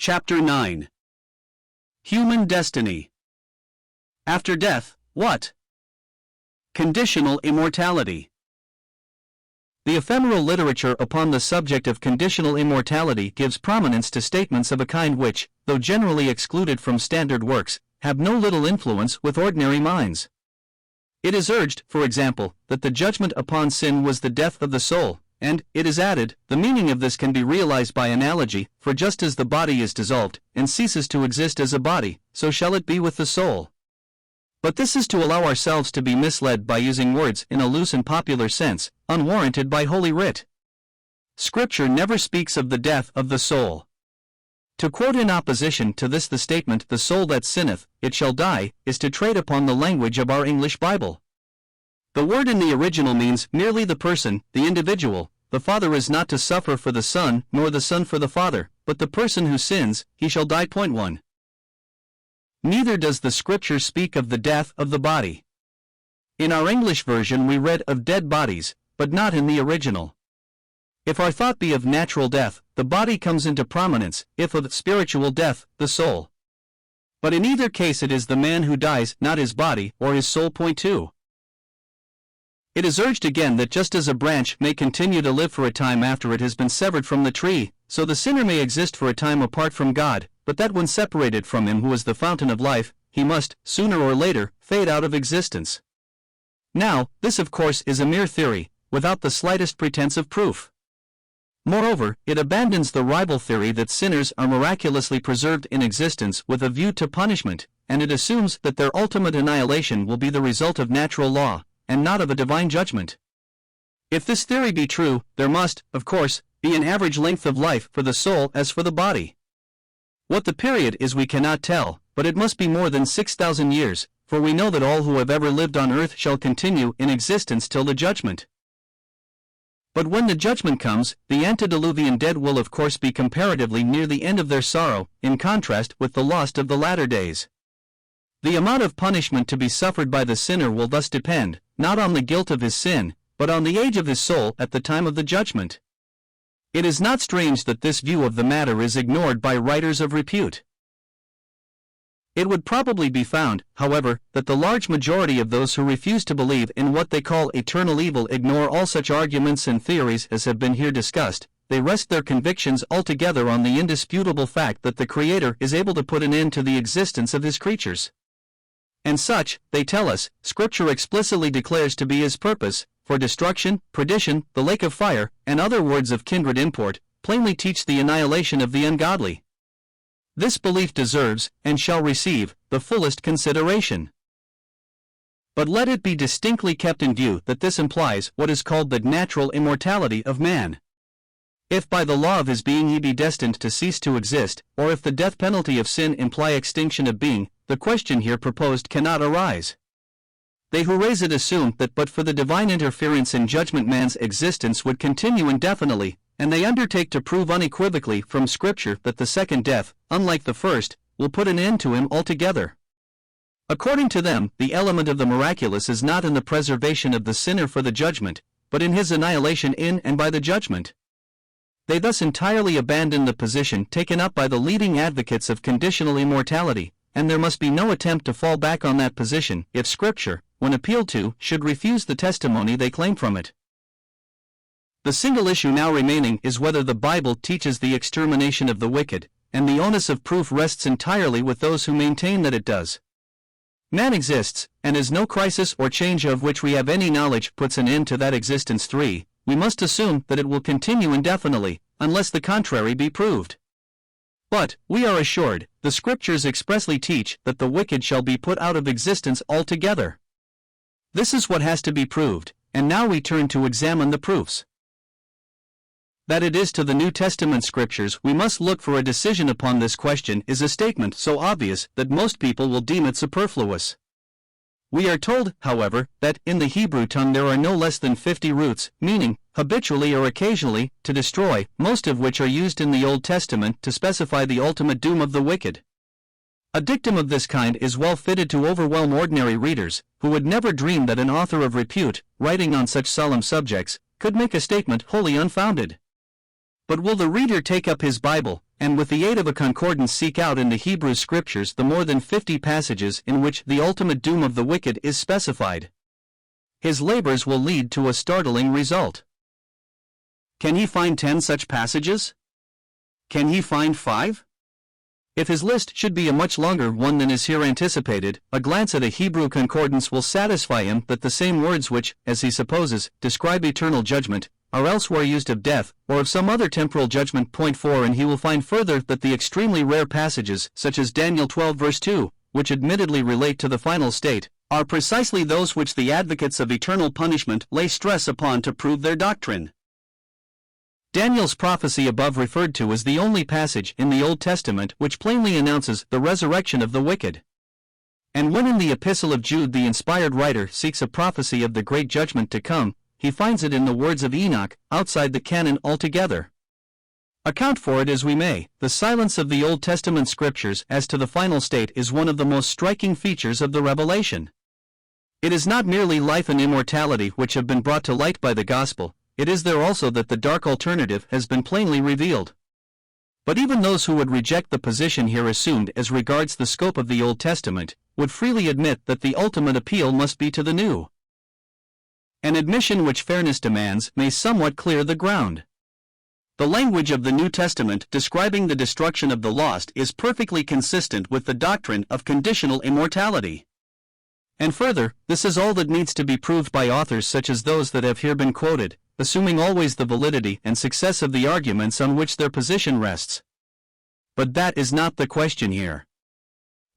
Chapter 9. Human Destiny. After death, what? Conditional immortality. The ephemeral literature upon the subject of conditional immortality gives prominence to statements of a kind which, though generally excluded from standard works, have no little influence with ordinary minds. It is urged, for example, that the judgment upon sin was the death of the soul, and, it is added, the meaning of this can be realized by analogy, for just as the body is dissolved, and ceases to exist as a body, so shall it be with the soul. But this is to allow ourselves to be misled by using words in a loose and popular sense, unwarranted by Holy Writ. Scripture never speaks of the death of the soul. To quote in opposition to this the statement, "The soul that sinneth, it shall die," is to trade upon the language of our English Bible. The word in the original means merely the person, the individual. The Father is not to suffer for the Son, nor the Son for the Father, but the person who sins, he shall die. 1. Neither does the Scripture speak of the death of the body. In our English version we read of dead bodies, but not in the original. If our thought be of natural death, the body comes into prominence, if of spiritual death, the soul. But in either case it is the man who dies, not his body, or his soul. 2. It is urged again that just as a branch may continue to live for a time after it has been severed from the tree, so the sinner may exist for a time apart from God, but that when separated from Him who is the fountain of life, he must, sooner or later, fade out of existence. Now, this of course is a mere theory, without the slightest pretense of proof. Moreover, it abandons the rival theory that sinners are miraculously preserved in existence with a view to punishment, and it assumes that their ultimate annihilation will be the result of natural law, and not of a divine judgment. If this theory be true, there must, of course, be an average length of life for the soul as for the body. What the period is we cannot tell, but it must be more than 6,000 years, for we know that all who have ever lived on earth shall continue in existence till the judgment. But when the judgment comes, the antediluvian dead will of course be comparatively near the end of their sorrow, in contrast with the lost of the latter days. The amount of punishment to be suffered by the sinner will thus depend, not on the guilt of his sin, but on the age of his soul at the time of the judgment. It is not strange that this view of the matter is ignored by writers of repute. It would probably be found, however, that the large majority of those who refuse to believe in what they call eternal evil ignore all such arguments and theories as have been here discussed. They rest their convictions altogether on the indisputable fact that the Creator is able to put an end to the existence of His creatures. And such, they tell us, Scripture explicitly declares to be His purpose, for destruction, perdition, the lake of fire, and other words of kindred import, plainly teach the annihilation of the ungodly. This belief deserves, and shall receive, the fullest consideration. But let it be distinctly kept in view that this implies what is called the natural immortality of man. If by the law of his being he be destined to cease to exist, or if the death penalty of sin imply extinction of being, the question here proposed cannot arise. They who raise it assume that but for the divine interference in judgment man's existence would continue indefinitely, and they undertake to prove unequivocally from Scripture that the second death, unlike the first, will put an end to him altogether. According to them, the element of the miraculous is not in the preservation of the sinner for the judgment, but in his annihilation in and by the judgment. They thus entirely abandon the position taken up by the leading advocates of conditional immortality, and there must be no attempt to fall back on that position if Scripture, when appealed to, should refuse the testimony they claim from it. The single issue now remaining is whether the Bible teaches the extermination of the wicked, and the onus of proof rests entirely with those who maintain that it does. Man exists, and as no crisis or change of which we have any knowledge puts an end to that existence. 3. We must assume that it will continue indefinitely, unless the contrary be proved. But, we are assured, the Scriptures expressly teach that the wicked shall be put out of existence altogether. This is what has to be proved, and now we turn to examine the proofs. That it is to the New Testament Scriptures we must look for a decision upon this question is a statement so obvious that most people will deem it superfluous. We are told, however, that in the Hebrew tongue there are no less than 50 roots, meaning, habitually or occasionally, to destroy, most of which are used in the Old Testament to specify the ultimate doom of the wicked. A dictum of this kind is well fitted to overwhelm ordinary readers, who would never dream that an author of repute, writing on such solemn subjects, could make a statement wholly unfounded. But will the reader take up his Bible, and with the aid of a concordance seek out in the Hebrew Scriptures the more than 50 passages in which the ultimate doom of the wicked is specified. His labors will lead to a startling result. Can he find 10 such passages? Can he find 5? If his list should be a much longer one than is here anticipated, a glance at a Hebrew concordance will satisfy him that the same words which, as he supposes, describe eternal judgment, are elsewhere used of death, or of some other temporal judgment. Point 4. And he will find further that the extremely rare passages, such as Daniel 12 verse 2, which admittedly relate to the final state, are precisely those which the advocates of eternal punishment lay stress upon to prove their doctrine. Daniel's prophecy above referred to is the only passage in the Old Testament which plainly announces the resurrection of the wicked. And when in the Epistle of Jude the inspired writer seeks a prophecy of the great judgment to come, he finds it in the words of Enoch, outside the canon altogether. Account for it as we may, the silence of the Old Testament scriptures as to the final state is one of the most striking features of the revelation. It is not merely life and immortality which have been brought to light by the gospel, it is there also that the dark alternative has been plainly revealed. But even those who would reject the position here assumed as regards the scope of the Old Testament, would freely admit that the ultimate appeal must be to the New. An admission which fairness demands may somewhat clear the ground. The language of the New Testament describing the destruction of the lost is perfectly consistent with the doctrine of conditional immortality. And further, this is all that needs to be proved by authors such as those that have here been quoted, assuming always the validity and success of the arguments on which their position rests. But that is not the question here.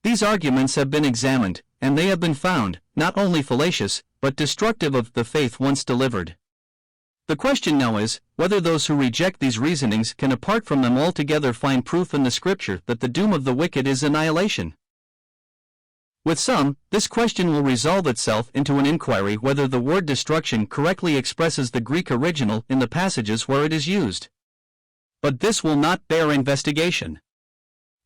These arguments have been examined, and they have been found, not only fallacious, but destructive of the faith once delivered. The question now is, whether those who reject these reasonings can apart from them altogether find proof in the Scripture that the doom of the wicked is annihilation. With some, this question will resolve itself into an inquiry whether the word destruction correctly expresses the Greek original in the passages where it is used. But this will not bear investigation.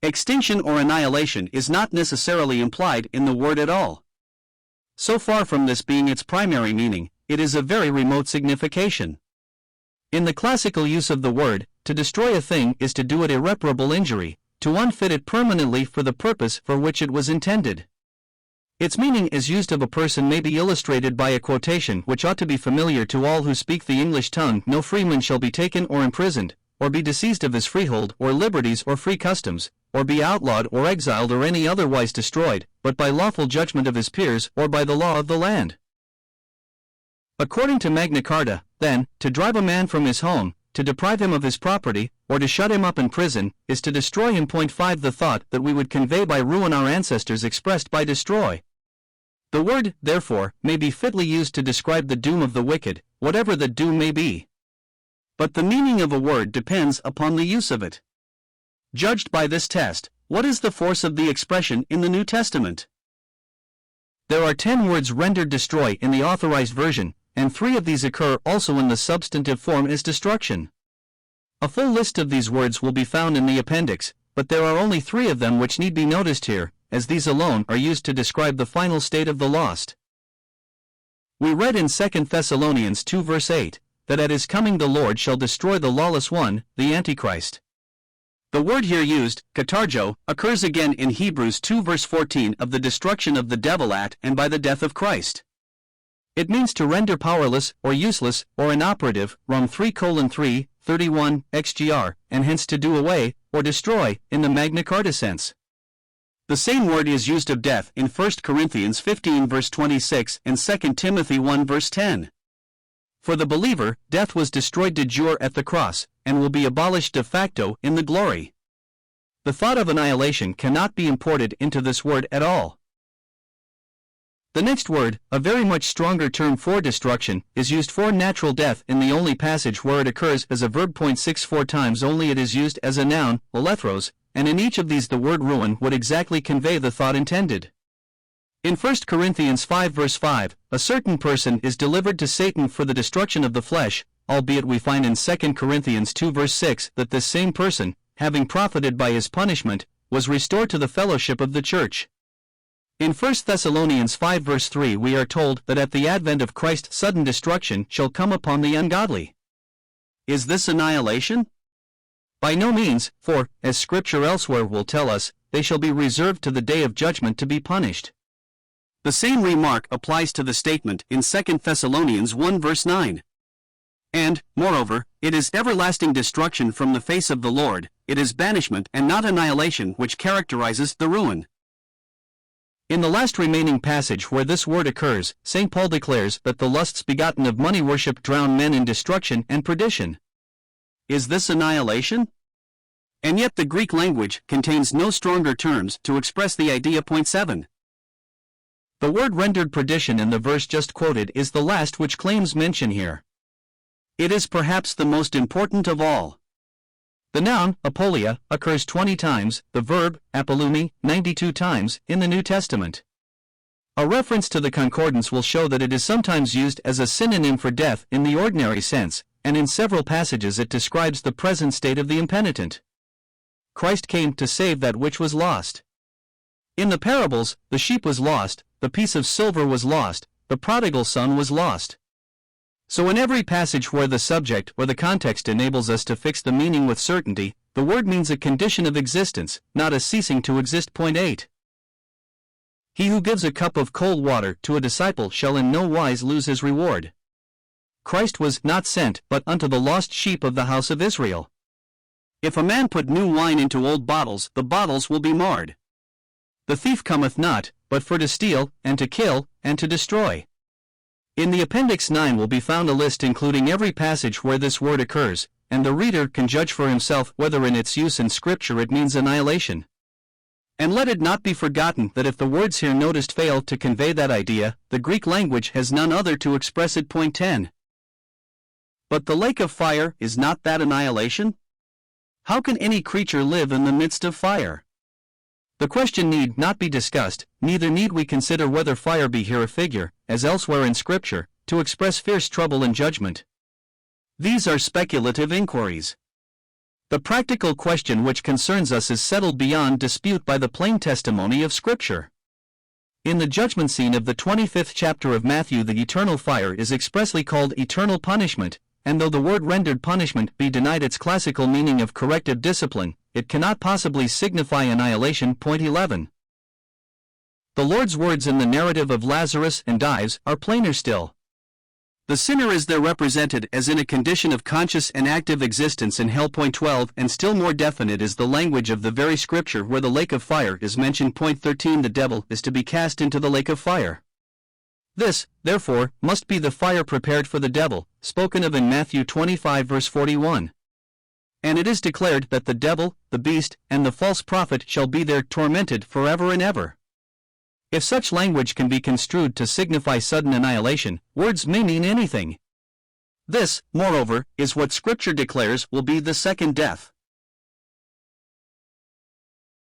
Extinction or annihilation is not necessarily implied in the word at all. So far from this being its primary meaning, it is of very remote signification. In the classical use of the word, to destroy a thing is to do it irreparable injury, to unfit it permanently for the purpose for which it was intended. Its meaning as used of a person may be illustrated by a quotation which ought to be familiar to all who speak the English tongue: "No freeman shall be taken or imprisoned, or be disseized of his freehold, or liberties, or free customs, or be outlawed or exiled or any otherwise destroyed, but by lawful judgment of his peers, or by the law of the land." According to Magna Carta, then, to drive a man from his home, to deprive him of his property, or to shut him up in prison, is to destroy him. 5. The thought that we would convey by ruin our ancestors expressed by destroy. The word, therefore, may be fitly used to describe the doom of the wicked, whatever the doom may be. But the meaning of a word depends upon the use of it. Judged by this test, what is the force of the expression in the New Testament? There are 10 words rendered destroy in the Authorized Version, and 3 of these occur also in the substantive form as destruction. A full list of these words will be found in the appendix, but there are only 3 of them which need be noticed here, as these alone are used to describe the final state of the lost. We read in 2 Thessalonians 2 verse 8, that at his coming the Lord shall destroy the lawless one, the Antichrist. The word here used, katarjo, occurs again in Hebrews 2 verse 14 of the destruction of the devil at and by the death of Christ. It means to render powerless, or useless, or inoperative, Rom 3:3, 31, xgr, and hence to do away, or destroy, in the Magna Carta sense. The same word is used of death in 1 Corinthians 15 verse 26 and 2 Timothy 1 verse 10. For the believer, death was destroyed de jure at the cross, and will be abolished de facto in the glory. The thought of annihilation cannot be imported into this word at all. The next word, a very much stronger term for destruction, is used for natural death in the only passage where it occurs as a verb. 4 times only it is used as a noun, olethros, and in each of these the word ruin would exactly convey the thought intended. In 1 Corinthians 5 verse 5, a certain person is delivered to Satan for the destruction of the flesh, albeit we find in 2 Corinthians 2 verse 6 that this same person, having profited by his punishment, was restored to the fellowship of the church. In 1 Thessalonians 5 verse 3 we are told that at the advent of Christ sudden destruction shall come upon the ungodly. Is this annihilation? By no means, for, as Scripture elsewhere will tell us, they shall be reserved to the day of judgment to be punished. The same remark applies to the statement in 2 Thessalonians 1 verse 9. And, moreover, it is everlasting destruction from the face of the Lord, it is banishment and not annihilation which characterizes the ruin. In the last remaining passage where this word occurs, St. Paul declares that the lusts begotten of money worship drown men in destruction and perdition. Is this annihilation? And yet the Greek language contains no stronger terms to express the idea. Point 7. The word rendered perdition in the verse just quoted is the last which claims mention here. It is perhaps the most important of all. The noun, apolia, occurs 20 times, the verb, apolumi, 92 times, in the New Testament. A reference to the concordance will show that it is sometimes used as a synonym for death in the ordinary sense, and in several passages it describes the present state of the impenitent. Christ came to save that which was lost. In the parables, the sheep was lost, the piece of silver was lost, the prodigal son was lost. So in every passage where the subject or the context enables us to fix the meaning with certainty, the word means a condition of existence, not a ceasing to exist. Point 8. He who gives a cup of cold water to a disciple shall in no wise lose his reward. Christ was not sent but unto the lost sheep of the house of Israel. If a man put new wine into old bottles, the bottles will be marred. The thief cometh not, but for to steal, and to kill, and to destroy. In the Appendix 9 will be found a list including every passage where this word occurs, and the reader can judge for himself whether in its use in Scripture it means annihilation. And let it not be forgotten that if the words here noticed fail to convey that idea, the Greek language has none other to express it. Point 10. But the lake of fire, is not that annihilation? How can any creature live in the midst of fire? The question need not be discussed, neither need we consider whether fire be here a figure, as elsewhere in Scripture, to express fierce trouble and judgment. These are speculative inquiries. The practical question which concerns us is settled beyond dispute by the plain testimony of Scripture. In the judgment scene of the 25th chapter of Matthew, the eternal fire is expressly called eternal punishment, and though the word rendered punishment be denied its classical meaning of corrective discipline, it cannot possibly signify annihilation. Point 11. The Lord's words in the narrative of Lazarus and Dives are plainer still. The sinner is there represented as in a condition of conscious and active existence in hell. Point 12, and still more definite is the language of the very Scripture where the lake of fire is mentioned. Point 13, the devil is to be cast into the lake of fire. This, therefore, must be the fire prepared for the devil, spoken of in Matthew 25 verse 41. And it is declared that the devil, the beast, and the false prophet shall be there tormented forever and ever. If such language can be construed to signify sudden annihilation, words may mean anything. This, moreover, is what Scripture declares will be the second death.